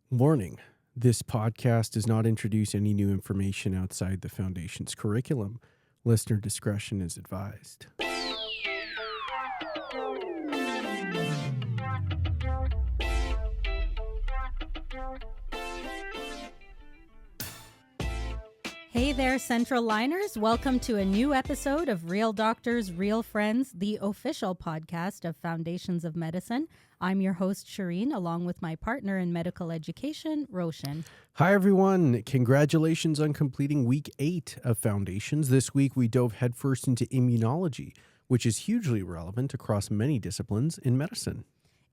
Warning, this podcast does not introduce any new information outside the Foundation's curriculum. Listener discretion is advised. Hey there, Central Liners. Welcome to a new episode of Real Doctors, Real Friends, the official podcast of Foundations of Medicine. I'm your host, Shireen, along with my partner in medical education, Roshan. Hi, everyone. Congratulations on completing week 8 of Foundations. This week, we dove headfirst into immunology, which is hugely relevant across many disciplines in medicine.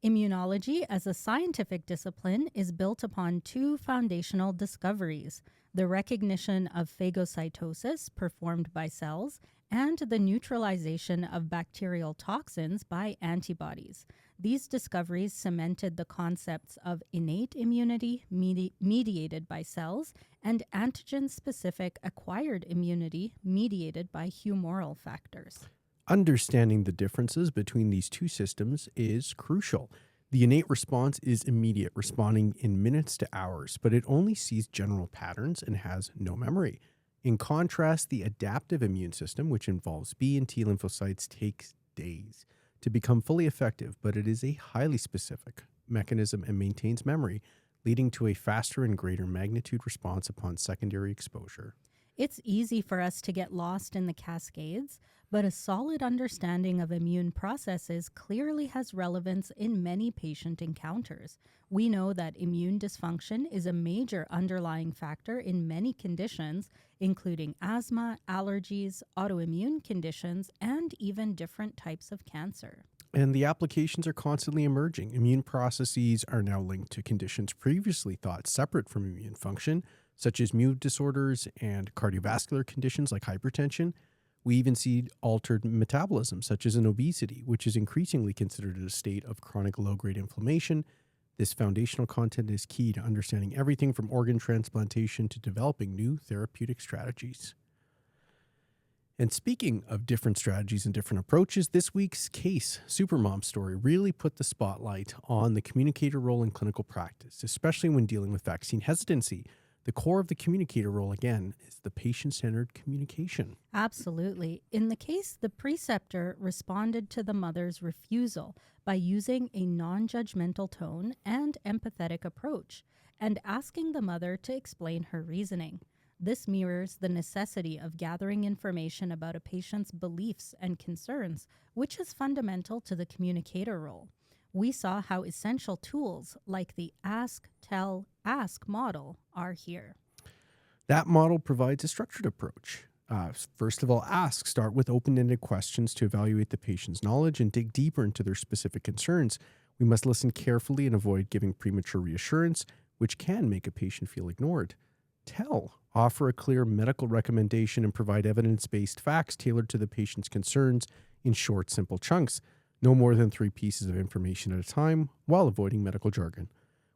Immunology, as a scientific discipline, is built upon two foundational discoveries: the recognition of phagocytosis performed by cells and the neutralization of bacterial toxins by antibodies. These discoveries cemented the concepts of innate immunity mediated by cells and antigen-specific acquired immunity mediated by humoral factors. Understanding the differences between these two systems is crucial. The innate response is immediate, responding in minutes to hours, but it only sees general patterns and has no memory. In contrast, the adaptive immune system, which involves B and T lymphocytes, takes days to become fully effective, but it is a highly specific mechanism and maintains memory, leading to a faster and greater magnitude response upon secondary exposure. It's easy for us to get lost in the cascades, but a solid understanding of immune processes clearly has relevance in many patient encounters. We know that immune dysfunction is a major underlying factor in many conditions, including asthma, allergies, autoimmune conditions, and even different types of cancer. And the applications are constantly emerging. Immune processes are now linked to conditions previously thought separate from immune function, such as mood disorders and cardiovascular conditions like hypertension. We even see altered metabolism, such as in obesity, which is increasingly considered a state of chronic low-grade inflammation. This foundational content is key to understanding everything from organ transplantation to developing new therapeutic strategies. And speaking of different strategies and different approaches, this week's case, Supermom story, really put the spotlight on the communicator role in clinical practice, especially when dealing with vaccine hesitancy. The core of the communicator role, again, is the patient-centered communication. Absolutely. In the case, the preceptor responded to the mother's refusal by using a non-judgmental tone and empathetic approach, and asking the mother to explain her reasoning. This mirrors the necessity of gathering information about a patient's beliefs and concerns, which is fundamental to the communicator role. We saw how essential tools like the ask, tell, ask model are here. That model provides a structured approach. First of all, ask. Start with open-ended questions to evaluate the patient's knowledge and dig deeper into their specific concerns. We must listen carefully and avoid giving premature reassurance, which can make a patient feel ignored. Tell. Offer a clear medical recommendation and provide evidence-based facts tailored to the patient's concerns in short, simple chunks. No more than 3 pieces of information at a time while avoiding medical jargon.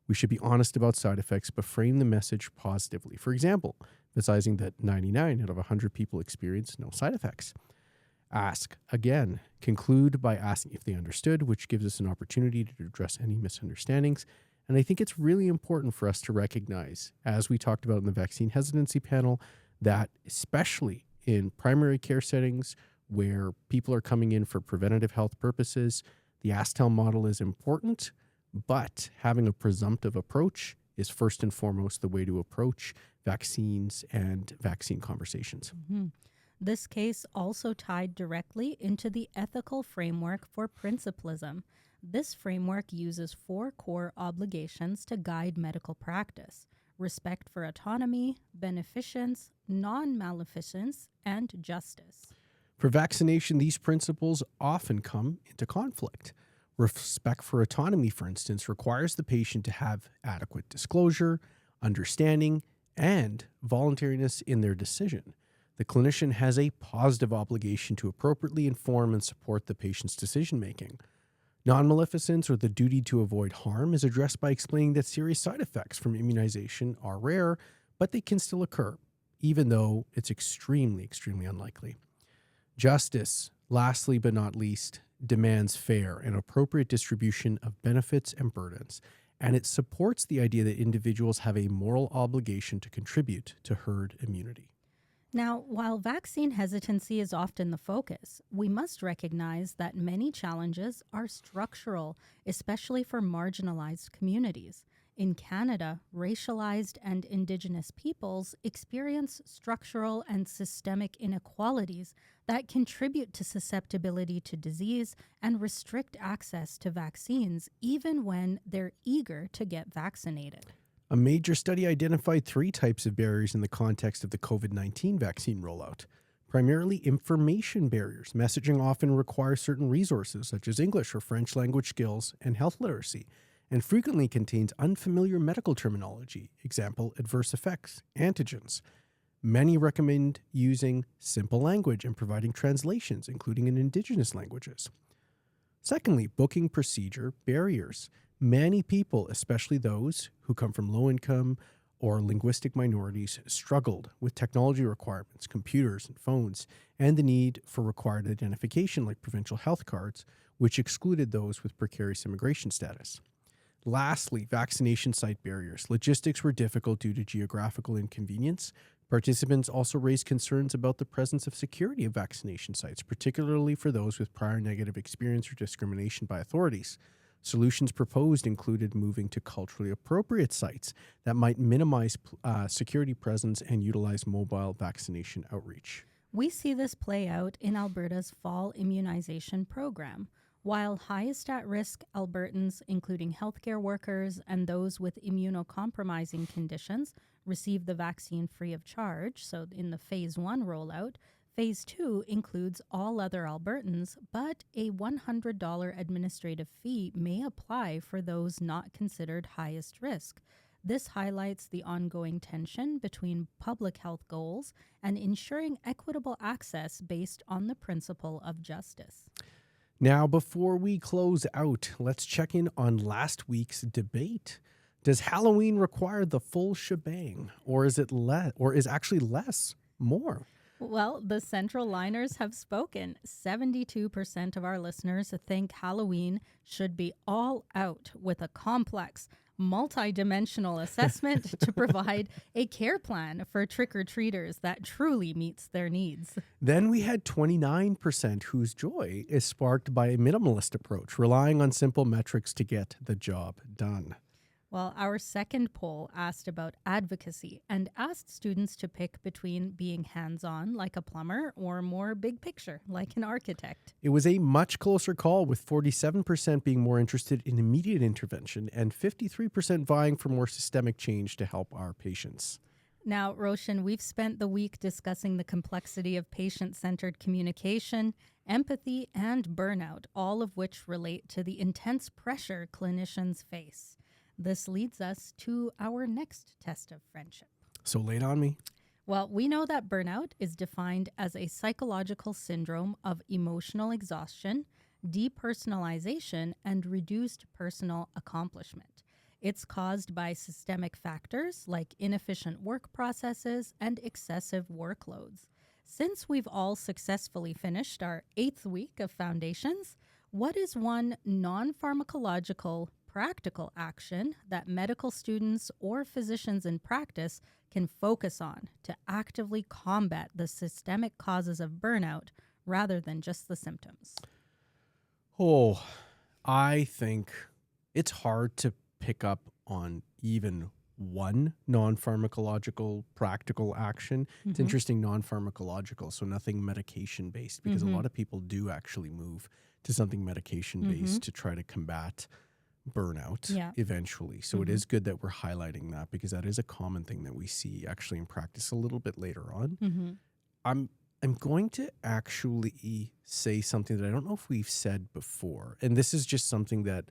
We should be honest about side effects, but frame the message positively. For example, emphasizing that 99 out of 100 people experience no side effects. Ask. Again, conclude by asking if they understood, which gives us an opportunity to address any misunderstandings. And I think it's really important for us to recognize, as we talked about in the vaccine hesitancy panel, that especially in primary care settings where people are coming in for preventative health purposes, the ask-tell model is important, but having a presumptive approach is first and foremost the way to approach vaccines and vaccine conversations. Mm-hmm. This case also tied directly into the ethical framework for Principlism. This framework uses 4 core obligations to guide medical practice: respect for autonomy, beneficence, nonmaleficence, and justice. For vaccination, these principles often come into conflict. Respect for autonomy, for instance, requires the patient to have adequate disclosure, understanding, and voluntariness in their decision. The clinician has a positive obligation to appropriately inform and support the patient's decision-making. Nonmaleficence, or the duty to avoid harm, is addressed by explaining that serious side effects from immunization are rare, but they can still occur, even though it's extremely, extremely unlikely. Justice, lastly but not least, demands fair and appropriate distribution of benefits and burdens. and it supports the idea that individuals have a moral obligation to contribute to herd immunity. Now, while vaccine hesitancy is often the focus, we must recognize that many challenges are structural, especially for marginalized communities. In Canada, racialized and Indigenous peoples experience structural and systemic inequalities that contribute to susceptibility to disease and restrict access to vaccines, even when they're eager to get vaccinated. A major study identified 3 types of barriers in the context of the COVID-19 vaccine rollout. Primarily information barriers. Messaging often requires certain resources, such as English or French language skills and health literacy, and frequently contains unfamiliar medical terminology, example, adverse effects, antigens. Many recommend using simple language and providing translations, including in Indigenous languages. Secondly, booking procedure barriers. Many people, especially those who come from low-income or linguistic minorities, struggled with technology requirements, computers and phones, and the need for required identification like provincial health cards, which excluded those with precarious immigration status. Lastly, vaccination site barriers. Logistics were difficult due to geographical inconvenience. Participants also raised concerns about the presence of security of vaccination sites, particularly for those with prior negative experience or discrimination by authorities. Solutions proposed included moving to culturally appropriate sites that might minimize security presence and utilize mobile vaccination outreach. We see this play out in Alberta's fall immunization program. While highest at-risk Albertans, including healthcare workers and those with immunocompromising conditions, receive the vaccine free of charge, so in the Phase 1 rollout, Phase 2 includes all other Albertans, but a $100 administrative fee may apply for those not considered highest risk. This highlights the ongoing tension between public health goals and ensuring equitable access based on the principle of justice. Now, before we close out, let's check in on last week's debate. Does Halloween require the full shebang, or is actually less more? Well, the central liners have spoken. 72% of our listeners think Halloween should be all out with a complex, multi-dimensional assessment to provide a care plan for trick-or-treaters that truly meets their needs. Then we had 29% whose joy is sparked by a minimalist approach, relying on simple metrics to get the job done. Well, our second poll asked about advocacy and asked students to pick between being hands-on like a plumber or more big picture like an architect. It was a much closer call, with 47% being more interested in immediate intervention and 53% vying for more systemic change to help our patients. Now, Roshan, we've spent the week discussing the complexity of patient-centered communication, empathy, and burnout, all of which relate to the intense pressure clinicians face. This leads us to our next test of friendship. So lay it on me. Well, we know that burnout is defined as a psychological syndrome of emotional exhaustion, depersonalization, and reduced personal accomplishment. It's caused by systemic factors like inefficient work processes and excessive workloads. Since we've all successfully finished our 8th week of Foundations, what is one non-pharmacological practical action that medical students or physicians in practice can focus on to actively combat the systemic causes of burnout rather than just the symptoms? Oh, I think it's hard to pick up on even one non-pharmacological practical action. It's interesting, non-pharmacological, so nothing medication-based, because a lot of people do actually move to something medication-based to try to combat burnout eventually. So it is good that we're highlighting that, because that is a common thing that we see actually in practice a little bit later on. I'm going to actually say something that I don't know if we've said before, and this is just something that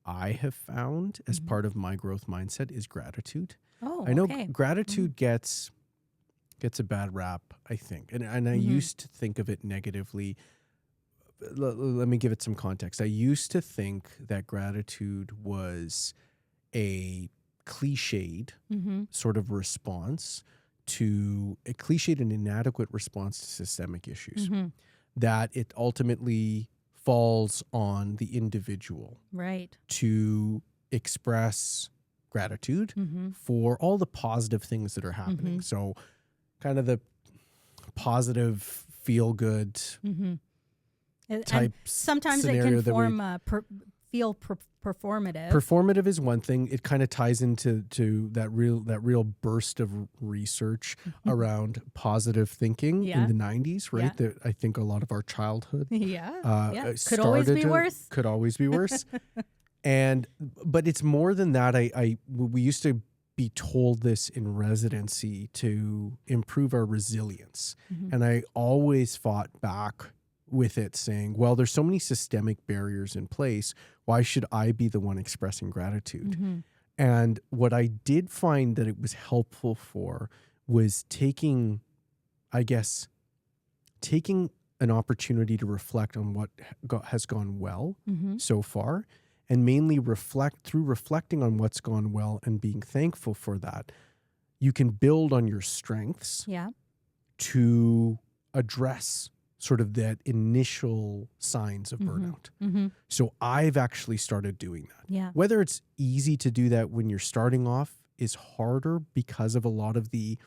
I have found as part of my growth mindset, is gratitude. I know gratitude gets a bad rap, I think, and I used to think of it negatively. Let me give it some context. I used to think that gratitude was a cliched sort of response to a cliched and inadequate response to systemic issues, that it ultimately falls on the individual Right. to express gratitude Mm-hmm. for all the positive things that are happening. Mhm. So kind of the positive, feel good Mm-hmm. And type sometimes it scenario can that we form performative. performative is one thing. It kind of ties into that real burst of research around positive thinking in Yeah. the 90s, right? Yeah. That I think a lot of our childhood Yeah. Could always be worse. could always be worse. But it's more than that. We used to be told this in residency to improve our resilience. Mhm. And I always fought back with it, saying, well, there's so many systemic barriers in place. Why should I be the one expressing gratitude? Mhm. And what I did find that it was helpful for was taking an opportunity to reflect on what has gone well Mhm. so far, and mainly reflecting on what's gone well and being thankful for that. You can build on your strengths Yeah. to address sort of that initial signs of burnout. Mm-hmm. So I've actually started doing that. Yeah. Whether it's easy to do that when you're starting off is harder because of a lot of the,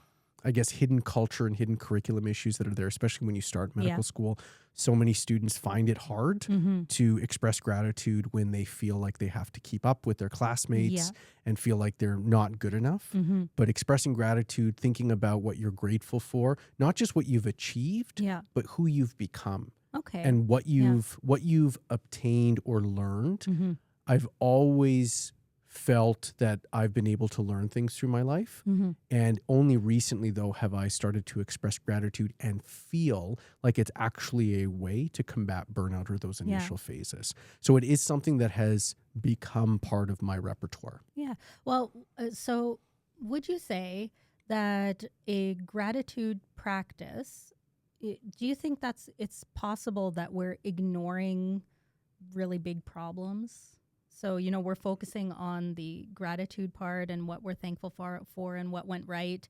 I guess, hidden culture and hidden curriculum issues that are there, especially when you start medical school. So many students find it hard Mm-hmm. to express gratitude when they feel like they have to keep up with their classmates and feel like they're not good enough. Mm-hmm. But expressing gratitude, thinking about what you're grateful for, not just what you've achieved, Yeah. but who you've become Okay. and what you've obtained or learned. Mm-hmm. I've always felt that I've been able to learn things through my life. Mm-hmm. And only recently, though, have I started to express gratitude and feel like it's actually a way to combat burnout or those initial phases. So it is something that has become part of my repertoire. Yeah. Well, so would you say that a gratitude practice, do you think it's possible that we're ignoring really big problems? So, we're focusing on the gratitude part and what we're thankful for and what went right.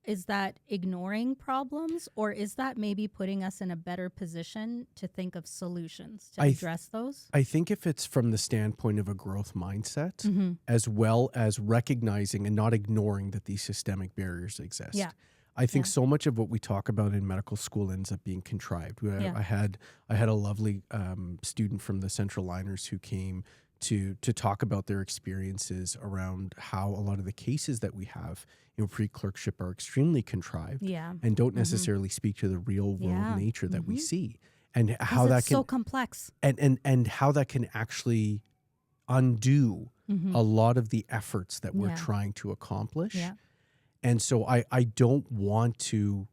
Is that ignoring problems, or is that maybe putting us in a better position to think of solutions to address those? I think if it's from the standpoint of a growth mindset, Mm-hmm. as well as recognizing and not ignoring that these systemic barriers exist. Yeah. I think so much of what we talk about in medical school ends up being contrived. I had a lovely student from the Central Liners who came to talk about their experiences around how a lot of the cases that we have in pre-clerkship are extremely contrived and don't necessarily speak to the real world nature that we see, and how that can so complex and how that can actually undo a lot of the efforts that we're trying to accomplish. Yeah. And so I don't want to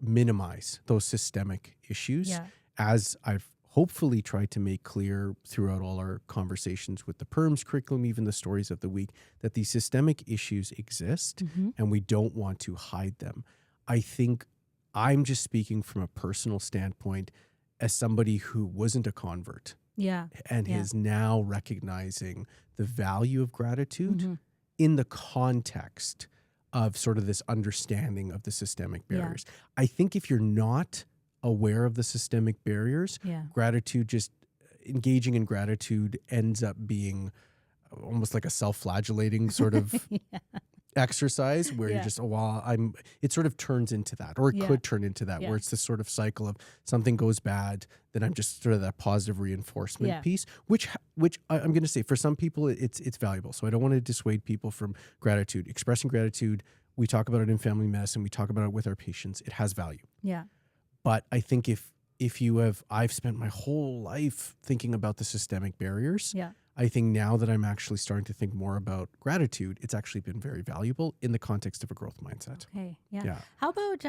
minimize those systemic issues, as I've hopefully tried to make clear throughout all our conversations with the PERMS curriculum, even the stories of the week, that these systemic issues exist and we don't want to hide them. I think I'm just speaking from a personal standpoint as somebody who wasn't a convert and is now recognizing the value of gratitude in the context of sort of this understanding of the systemic barriers. I think if you're not aware of the systemic barriers, gratitude, just engaging in gratitude, ends up being almost like a self-flagellating sort of exercise where you're just, it sort of turns into that, or it could turn into that, where it's this sort of cycle of something goes bad, then I'm just sort of that positive reinforcement piece, which I'm going to say for some people it's valuable. So I don't want to dissuade people from gratitude. Expressing gratitude, we talk about it in family medicine, we talk about it with our patients. It has value. Yeah. But I think if I've spent my whole life thinking about the systemic barriers. I think now that I'm actually starting to think more about gratitude, it's actually been very valuable in the context of a growth mindset. Okay. Yeah. How about,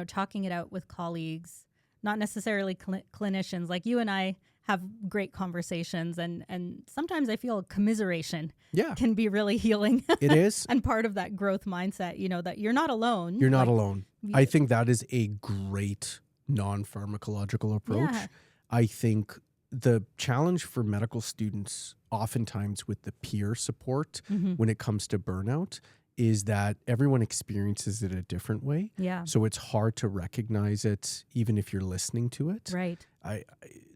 talking it out with colleagues, not necessarily clinicians? Like you and I have great conversations, and sometimes I feel commiseration can be really healing. It is. And part of that growth mindset, that you're not alone. You're not alone. I think that is a great non-pharmacological approach. Yeah. I think the challenge for medical students oftentimes with the peer support when it comes to burnout is that everyone experiences it a different way. Yeah. So it's hard to recognize it even if you're listening to it. Right.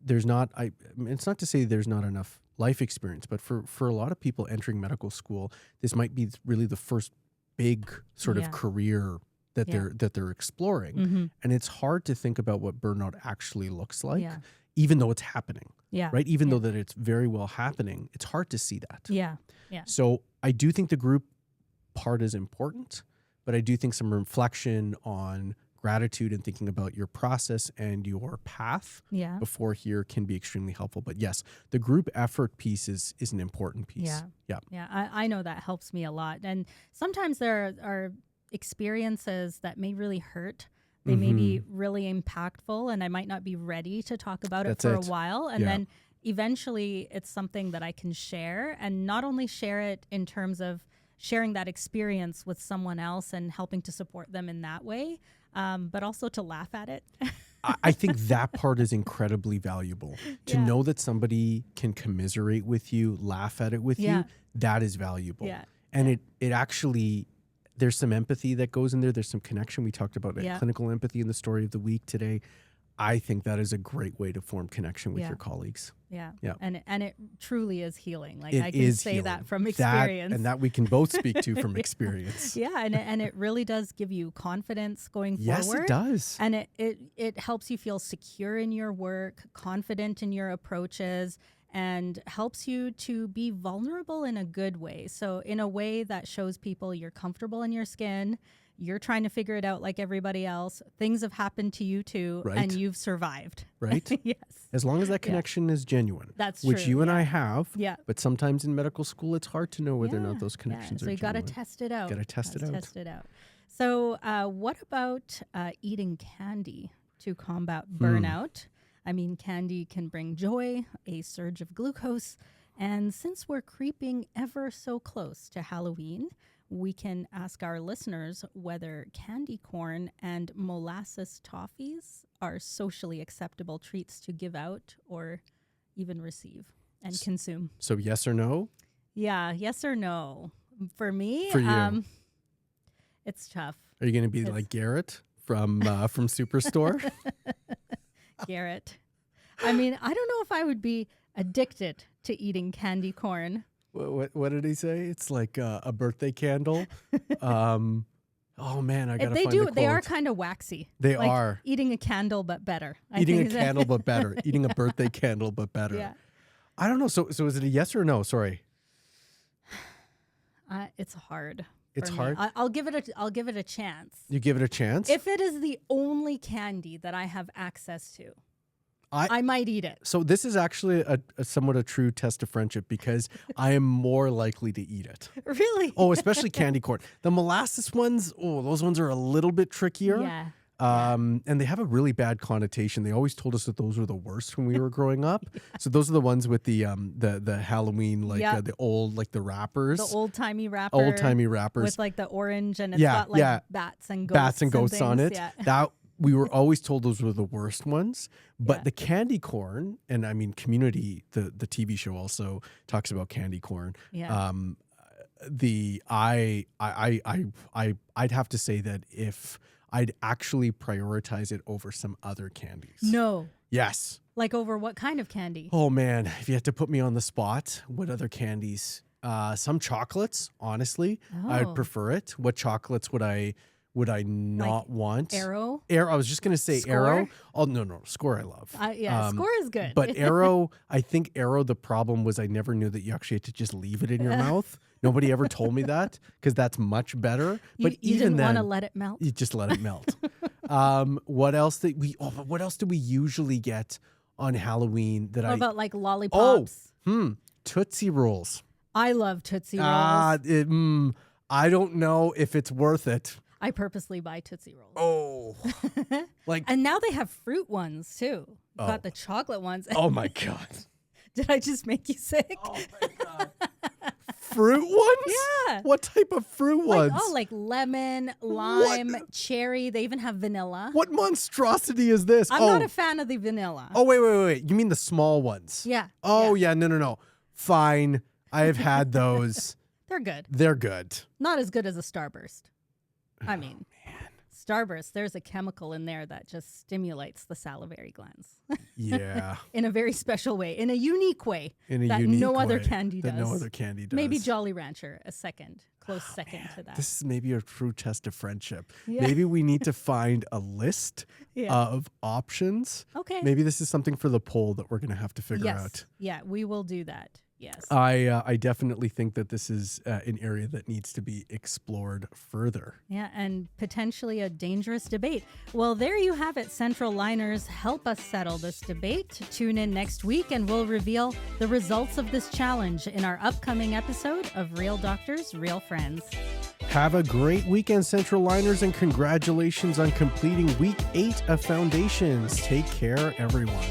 It's not to say there's not enough life experience. But for a lot of people entering medical school, this might be really the first big sort of career that they're exploring. Mm-hmm. And it's hard to think about what burnout actually looks like, Yeah. even though it's happening. Yeah. Right? Even though that it's very well happening, it's hard to see that. Yeah. Yeah. So I do think the group part is important, but I do think some reflection on gratitude and thinking about your process and your path Yeah. before here can be extremely helpful. But yes, the group effort piece is an important piece. Yeah. Yeah. Yeah. I know that helps me a lot. And sometimes there are experiences that may really hurt. They may be really impactful, and I might not be ready to talk about it for a while. And then eventually it's something that I can share, and not only share it in terms of sharing that experience with someone else and helping to support them in that way, but also to laugh at it. I think that part is incredibly valuable. To know that somebody can commiserate with you, laugh at it with you, that is valuable. Yeah. And it actually, there's some empathy that goes in there. There's some connection. We talked about clinical empathy in the story of the week today. I think that is a great way to form connection with your colleagues. Yeah. Yeah. And it truly is healing. Like It I can is say healing. that from experience. And that we can both speak to from experience. Yeah, and it really does give you confidence going Yes, forward. it does. And it helps you feel secure in your work, confident in your approaches, and helps you to be vulnerable in a good way. So in a way that shows people you're comfortable in your skin, you're trying to figure it out like everybody else. Things have happened to you too, and you've survived. Right? Yes. As long as that connection is genuine. That's which true, you and I have. Yeah. But sometimes in medical school, it's hard to know whether or not those connections so are you got to genuine. test it out. Got to test it out. So what about eating candy to combat burnout? I mean, candy can bring joy, a surge of glucose. And since we're creeping ever so close to Halloween, we can ask our listeners whether candy corn and molasses toffees are socially acceptable treats to give out or even receive and consume. So yes or no? Yeah, yes or no. For me, For you. it's tough. Are you going to be like Garrett from Superstore? Garrett. I mean, I don't know if I would be addicted to eating candy corn. What did he say? It's like a birthday candle. Oh man, I gotta find the quote. They are kind of waxy. They like are eating a candle, but better. Eating a candle, but better. Eating a birthday candle, but better. Yeah. I don't know. So is it a yes or a no? Sorry. It's hard. It's for hard. me. I'll give it a chance. You give it a chance? If it is the only candy that I have access to, I might eat it. So this is actually a somewhat a true test of friendship because I am more likely to eat it. Really? Oh, especially candy corn. The molasses ones, those ones are a little bit trickier. Yeah. And they have a really bad connotation. They always told us that those were the worst when we were growing up. So those are the ones with the Halloween, the old, like the wrappers. The old-timey wrapper. Old-timey wrappers. With like the orange and it's got like bats and ghosts on it. Yeah. That we were always told those were the worst ones. But the candy corn, and I mean Community, the TV show also talks about candy corn. Yeah. I'd have to say that if I'd actually prioritize it over some other candies. No. Yes. Like over what kind of candy? Oh man, if you had to put me on the spot, what other candies? Some chocolates, honestly. I'd prefer it. What chocolates would I not want? Aero? I was just going to say Score? Aero. Oh, no. Score I love. Score is good. But Aero, I think Aero, the problem was I never knew that you actually had to just leave it in your mouth. Nobody ever told me that because that's much better. But you even didn't then, want to let it melt? you just let it melt. What else do we usually get on Halloween What about like lollipops? Tootsie Rolls. I love Tootsie Rolls. I don't know if it's worth it. I purposely buy Tootsie Rolls. Oh, and now they have fruit ones too. Got the chocolate ones. Oh my God. Did I just make you sick? Oh my God. Fruit ones? Yeah. What type of fruit ones? Like lemon, lime, cherry. They even have vanilla. What monstrosity is this? I'm not a fan of the vanilla. Oh, wait. You mean the small ones? Yeah. Oh, yeah. No. Fine. I have had those. They're good. They're good. Not as good as a Starburst. I mean, Starburst, there's a chemical in there that just stimulates the salivary glands Yeah. in a very special way, in a unique way In a that unique no other way candy that does. no other candy does. Maybe Jolly Rancher, close second to that. This is maybe a true test of friendship. Yeah. Maybe we need to find a list Yeah. of options. Okay. Maybe this is something for the poll that we're going to have to figure Yes. out. Yeah, we will do that. Yes. I definitely think that this is an area that needs to be explored further. Yeah, and potentially a dangerous debate. Well, there you have it, Central Liners. Help us settle this debate. Tune in next week and we'll reveal the results of this challenge in our upcoming episode of Real Doctors, Real Friends. Have a great weekend, Central Liners, and congratulations on completing week 8 of Foundations. Take care, everyone.